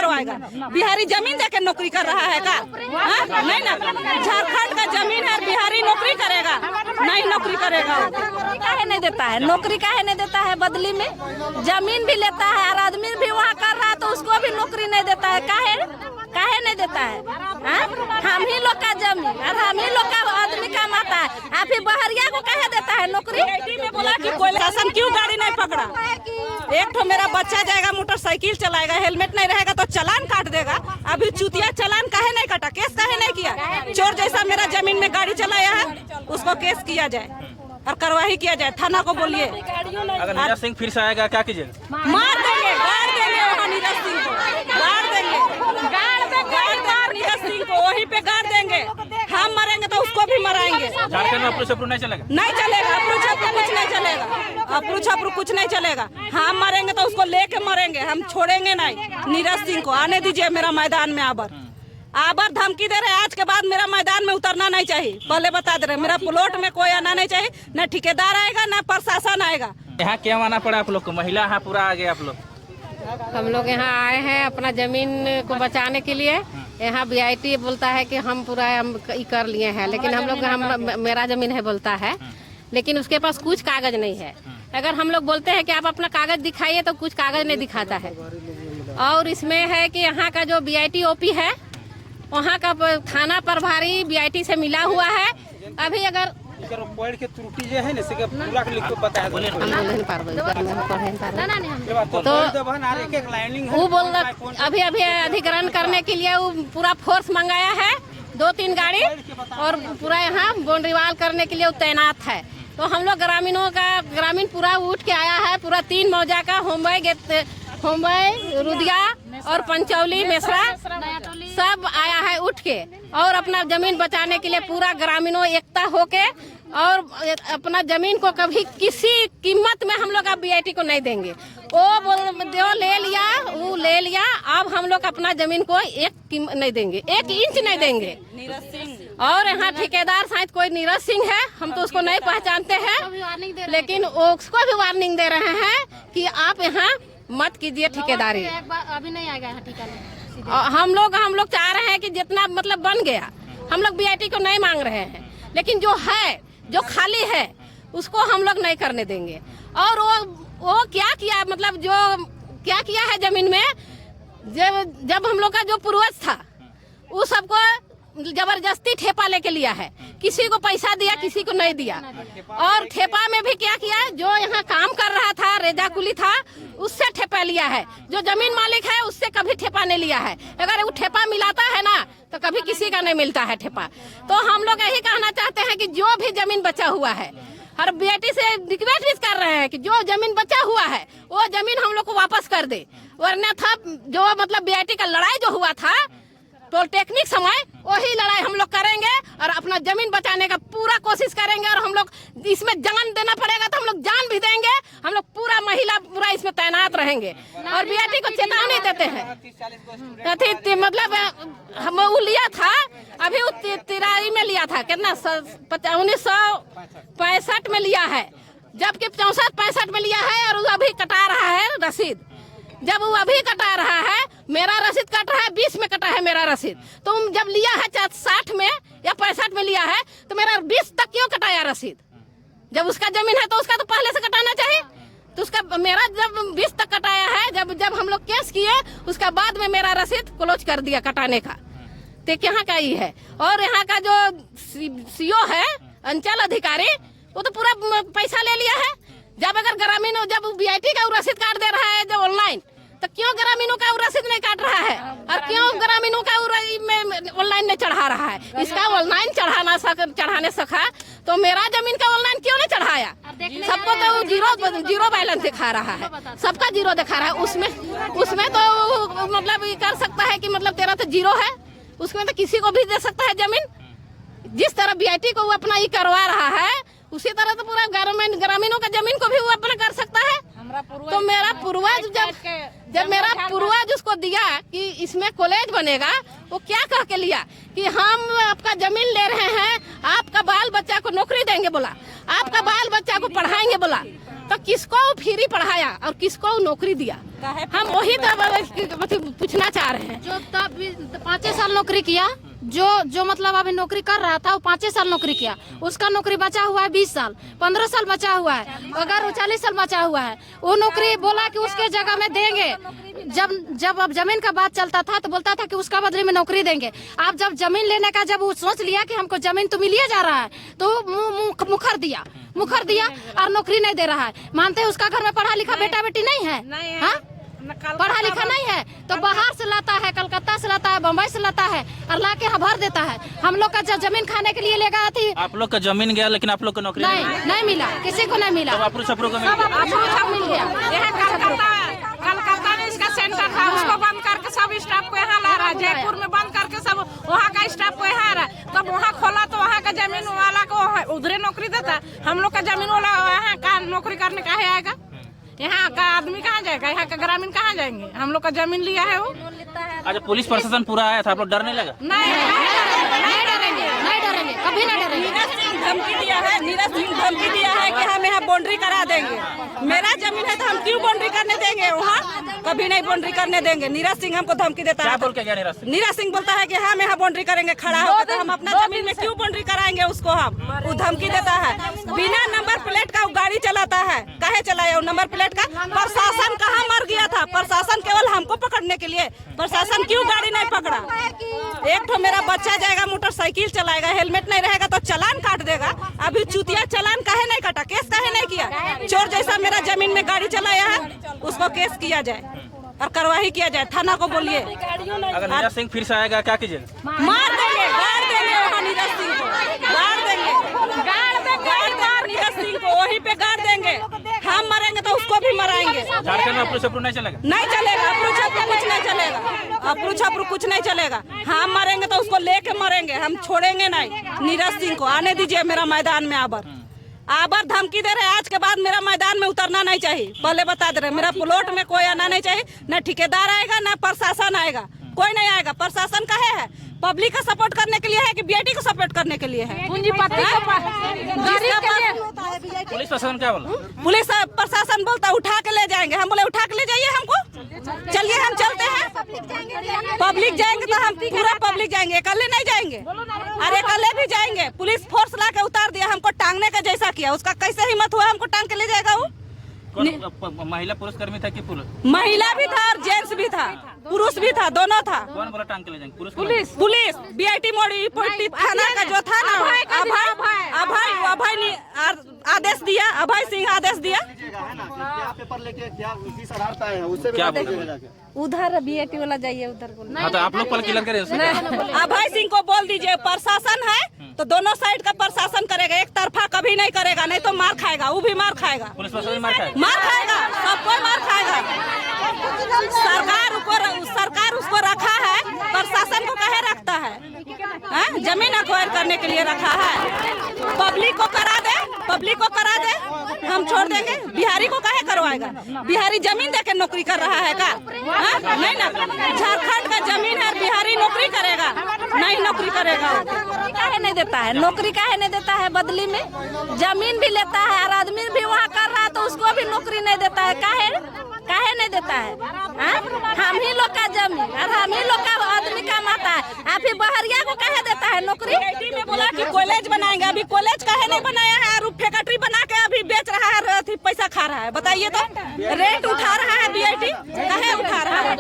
करवाएगा? बिहारी जमीन देके नौकरी कर रहा है का? नहीं ना, झारखंड का जमीन है, बिहारी नौकरी करेगा? नहीं नौकरी करेगा। काहे नहीं देता है नौकरी? काहे नहीं देता है? बदली में जमीन भी लेता है और आदमी भी वहाँ कर रहा है तो उसको भी नौकरी नहीं देता है। काहे नहीं देता है? हम ही लोग का जमीन और हम ही लोग का आदमी कमाता है, आप ही बहरिया को काहे देता है नौकरी? में बोला कि कोई शासन क्यों गाड़ी नहीं पकड़ा? एक तो मेरा बच्चा जाएगा मोटरसाइकिल चलाएगा, हेलमेट नहीं रहेगा तो चालान काट देगा। अभी चुतिया चालान काहे नहीं काटा? केस काहे नहीं किया? चोर जैसा मेरा जमीन में गाड़ी चलाया है उसको केस किया जाए और कार्रवाई किया जाए। थाना को बोलिए। अगर नीरज सिंह फिर से आएगा क्या कीजिएगा? मार देंगे, गाड़ देंगे वहाँ नीरज सिंह को, गाड़ देंगे, नीरज सिंह को वहीं पे गाड़ देंगे। हम मरेंगे तो उसको भी मराएंगे। झारखंड में अप्रोच नहीं चलेगा? नहीं चलेगा, अप्रोच कुछ नहीं चलेगा, अप्रोच कुछ नहीं चलेगा। हम मरेंगे तो उसको लेके मरेंगे, हम छोड़ेंगे नहीं नीरज सिंह को। आने दीजिए मेरा मैदान में। आबर धमकी दे रहे हैं, आज के बाद मेरा मैदान में उतरना नहीं चाहिए। पहले बता दे रहे मेरा प्लॉट में कोई आना नहीं चाहिए, न ठेकेदार आएगा न प्रशासन आएगा। यहाँ क्या आना पड़ा आप लोग को? महिला यहाँ पूरा आ गए आप लोग? हम लोग यहाँ आए हैं अपना जमीन को बचाने के लिए। यहाँ BIT बोलता है कि हम पूरा कर लिए हैं, लेकिन हम लोग मेरा जमीन है बोलता है, लेकिन उसके पास कुछ कागज नहीं है। अगर हम लोग बोलते हैं कि आप अपना कागज दिखाइए तो कुछ कागज नहीं दिखाता है। और इसमें है कि यहाँ का जो BIT OP है वहाँ का थाना प्रभारी BIT से मिला हुआ है। अभी अगर त्रुटि जो है पूरा लिख के पता है तो वो बोल अभी अधिग्रहण करने के लिए वो पूरा फोर्स मंगाया है, 2-3 गाड़ी, और पूरा यहाँ बाउंड्री वाल करने के लिए वो तैनात है। तो हम लोग ग्रामीण पूरा उठ के आया है, पूरा 3 मौजा का होम्बई रुदिया और पंचौली मेसरा सब आया है उठ के, और अपना जमीन बचाने के लिए पूरा ग्रामीणों एकता होके, और अपना जमीन को कभी किसी कीमत में हम लोग अब BIT को नहीं देंगे। जो ले लिया, अब हम लोग अपना जमीन को नहीं देंगे, 1 इंच नहीं देंगे। और यहाँ ठेकेदार शायद कोई नीरज सिंह है, हम तो उसको नहीं पहचानते हैं, लेकिन उसको भी वार्निंग दे रहे हैं कि आप यहाँ मत कीजिए ठेकेदारी। अभी नहीं आएगा यहाँ ठेका। हम लोग चाह रहे हैं कि जितना मतलब बन गया, हम लोग BIT को नहीं मांग रहे हैं, लेकिन जो खाली है उसको हम लोग नहीं करने देंगे। और वो क्या किया, मतलब जो क्या किया है जमीन में, जब हम लोग का जो पूर्वज था वो सबको जबरदस्ती ठेपा लेके लिया है, किसी को पैसा दिया किसी को नहीं दिया। और ठेपा में भी क्या किया, जो यहाँ काम कर रहा था रेजा कुली था उससे ठेपा लिया है, जो जमीन मालिक है उससे कभी ठेपा नहीं लिया है। अगर वो ठेपा मिलाता है ना तो कभी किसी का नहीं मिलता है ठेपा। तो हम लोग यही कहना चाहते हैं कि जो भी जमीन बचा हुआ है, हर BIT से रिक्वेस्ट भी कर रहे हैं कि जो जमीन बचा हुआ है वो जमीन हम लोग को वापस कर दे, वरना था जो मतलब BIT का लड़ाई जो हुआ था पॉलिटेक्निक समय, वही लड़ाई हम लोग करेंगे और अपना जमीन बचाने का पूरा कोशिश करेंगे। और हम लोग इसमें जान देना पड़ेगा तो हम लोग जान भी देंगे। हम लोग पूरा महिला पूरा इसमें तैनात रहेंगे और BIT को चेतावनी देते हैं। मतलब हम वो लिया था, अभी वो तिराई में लिया था, कितना 1965 में लिया है, जबकि 64-65 में लिया है, और अभी कटा रहा है रसीद। जब वो अभी कटा रहा है, मेरा रसीद कट रहा है, 20 में कटा है मेरा रसीद। तो जब लिया है 60 में या 65 में लिया है तो मेरा 20 तक क्यों कटाया रसीद? जब उसका जमीन है तो उसका तो पहले से कटाना चाहिए। तो उसका मेरा जब 20 तक कटाया है, जब हम लोग केस किए उसका बाद में मेरा रसीद क्लोज कर दिया कटाने का। तो यहाँ का ही है। और यहाँ का जो CO है अंचल अधिकारी, वो तो पूरा पैसा ले लिया है। जब अगर ग्रामीण जब BIT का रसीद काट दे रहा है जो ऑनलाइन, तो क्यों ग्रामीणों का रसीद नहीं काट रहा है, और क्यों ग्रामीणों का ऑनलाइन नहीं चढ़ा रहा है? इसका ऑनलाइन चढ़ाने सका तो मेरा जमीन का ऑनलाइन क्यों नहीं चढ़ाया? सबको तो जीरो बैलेंस दिखा रहा है, सबका जीरो दिखा रहा है। उसमें तो मतलब ये कर सकता है कि मतलब तेरा तो जीरो है, उसमें तो किसी को भी दे सकता है जमीन। जिस तरह BIT को वो अपना ये करवा रहा है, उसी तरह तो पूरा ग्रामीणों का जमीन को भी वो अपना कर सकता है। तो मेरा पूर्वज जब मेरा पूर्वज उसको दिया कि इसमें कॉलेज बनेगा, वो क्या कह के लिया कि हम आपका जमीन ले रहे हैं, आपका बाल बच्चा को नौकरी देंगे बोला, आपका बाल बच्चा को पढ़ाएंगे बोला। तो किसको फ्री पढ़ाया और किसको नौकरी दिया? हम वही तो पूछना चाह रहे हैं। जो तब 5 साल नौकरी किया, जो मतलब अभी नौकरी कर रहा था वो 5 साल नौकरी किया, उसका नौकरी बचा हुआ है 20 साल, 15 साल बचा हुआ है, अगर वो 40 साल बचा हुआ है, वो नौकरी बोला कि उसके जगह में देंगे। जब अब जमीन का बात चलता था तो बोलता था कि उसका बदले में नौकरी देंगे। आप जब जमीन लेने का जब वो सोच लिया कि हमको जमीन तो मिलिए जा रहा है, तो मुखर दिया और नौकरी नहीं दे रहा है। मानते हैं उसका घर में पढ़ा लिखा बेटा बेटी नहीं है, हाँ? पढ़ा लिखा नहीं है तो बाहर से लाता है, कलकत्ता से लाता है, बम्बई से लाता है और ला के भर देता है। हम लोग का जब जमीन खाने के लिए लेगा थी, आप लोग का जमीन गया लेकिन आप लोग को नौकरी नहीं मिला, किसी को नहीं मिला। अप्रू छपरू को मिल गया। कलकत्ता में इसका सेंटर था, उसको बंद करके सब स्टाफ को यहाँ ला रहा है। जयपुर में बंद करके सब वहाँ का स्टाफ को यहाँ आ रहा है। तब वहाँ खोला तो वहाँ का जमीन वाला को उधरे नौकरी देता। हम लोग का जमीन वाला यहाँ का नौकरी करने का है आएगा। यहाँ का आदमी कहाँ जाएगा, यहाँ का ग्रामीण कहाँ जाएंगे? हम लोग का जमीन लिया है वो। अच्छा, पुलिस प्रशासन पूरा आया था, आप लोग डर नहीं लगा? नहीं डरेंगे, कभी नहीं डरेंगे। नीरज सिंह धमकी दिया है कि हम यहाँ बाउंड्री करा देंगे। मेरा जमीन है तो हम क्यों बाउंड्री करने देंगे? वहाँ कभी नहीं बाउंड्री करने देंगे। नीरज सिंह हमको धमकी देता है। बोल के गया नीरज सिंह बोलता है कि हम यहाँ बाउंड्री करेंगे, खड़ा होकर तो हम अपना जमीन में क्यों बाउंड्री कराएंगे उसको? हम वो धमकी देता है। बिना नंबर प्लेट का वो गाड़ी चलाता है। काहे चलाया वो नंबर प्लेट का? प्रशासन कहाँ मर गया था? प्रशासन केवल हमको पकड़ने के लिए। प्रशासन क्यों गाड़ी नहीं पकड़ा? एक तो मेरा बच्चा जाएगा मोटरसाइकिल चलाएगा, हेलमेट नहीं रहेगा तो चालान काट देगा। अभी चुतिया चालान काहे नहीं काटा? केस काहे नहीं किया? चोर जैसा मेरा जमीन में गाड़ी चलाया है, उसको केस किया जाए और कार्रवाई किया जाए। थाना को बोलिए। अगर नीरज सिंह फिर से आएगा क्या कीजिएगा? मार देंगे, गाड़ देंगे वहाँ नीरज सिंह को, गाड़ देंगे नीरज सिंह को, वहीं पे गाड़ देंगे। हम मरेंगे तो उसको भी मराएंगे। झारखंड में अप्रू छपरू नहीं चलेगा? नहीं चलेगा, अप्रू छपरू कुछ नहीं चलेगा, अप्रू छपरू कुछ नहीं चलेगा। हम मरेंगे तो उसको लेके मरेंगे, हम छोड़ेंगे नहीं नीरज सिंह को। आने दीजिए मेरा मैदान में आबर धमकी दे रहे। आज के बाद मेरा मैदान में उतरना नहीं चाहिए, पहले बता दे रहे। मेरा प्लॉट में कोई आना नहीं चाहिए, न ठेकेदार आएगा न प्रशासन आएगा, कोई नहीं आएगा। प्रशासन काहे है? पब्लिक का सपोर्ट करने के लिए है कि बीआईटी को सपोर्ट करने के लिए है? पूंजीपति पुलिस प्रशासन क्या बोला? पुलिस प्रशासन बोलता उठा के ले जाएंगे। हम बोले उठा के ले जाइए हमको, चलिए हम चलते हैं। पब्लिक जाएंगे तो हम पूरा पब्लिक जाएंगे, अकेले नहीं जाएंगे। अरे अकेले भी जाएंगे। पुलिस फोर्स ला के उतार दिया, हमको टांगने का जैसा किया। उसका कैसे हिम्मत हुआ हमको टांग के ले जाएगा वो? महिला पुरुष कर्मी था कि पुलिस? महिला भी था और जेंट्स भी था, पुरुष भी था, दोनों था। कौन बोला टांग के ले जाएंगे? पुलिस बीआईटी मोड़ी थाना का जो था ना, अभय ने आदेश दिया, अभय सिंह आदेश दिया। पेपर लेके क्या किस आधार है उससे क्या बोल? उधर बीआईटी वाला जाइए, उधर बोलो। हाँ तो आप लोग पर क्लियर करें। अभय सिंह को बोल दीजिए, प्रशासन है तो दोनों साइड का प्रशासन करेगा, एक तरफा कभी नहीं करेगा, नहीं तो मार खाएगा, वो भी मार खाएगा। पुलिस प्रशासन मार खाएगा? मार खाएगा, सबको मार खाएगा। सरकार उसको रखा है, प्रशासन को कहे रखता है? जमीन अक्वायर करने के लिए रखा है। पब्लिक को करा दे, हम छोड़ देंगे। बिहारी को काहे करवाएगा? बिहारी जमीन देके नौकरी कर रहा है का? नहीं ना, झारखंड का जमीन है, बिहारी नौकरी करेगा? नहीं नौकरी करेगा। नौकरी काहे नहीं देता है? नौकरी काहे नहीं देता है? बदली में जमीन भी लेता है और आदमी भी वहाँ कर रहा है तो उसको भी नौकरी नहीं देता है। काहे नहीं देता है? हम ही लोग का जमीन और हम ही लोग का आदमी कमाता है। आप ही बहरिया को काहे देता है नौकरी? बीआईटी में बोला कि कॉलेज बनाएंगे, अभी कॉलेज काहे नहीं बनाया है? और फैक्ट्री बना के अभी बेच रहा है, पैसा खा रहा है। बताइए तो, रेट उठा रहा है बीआईटी, काहे उठा रहा है?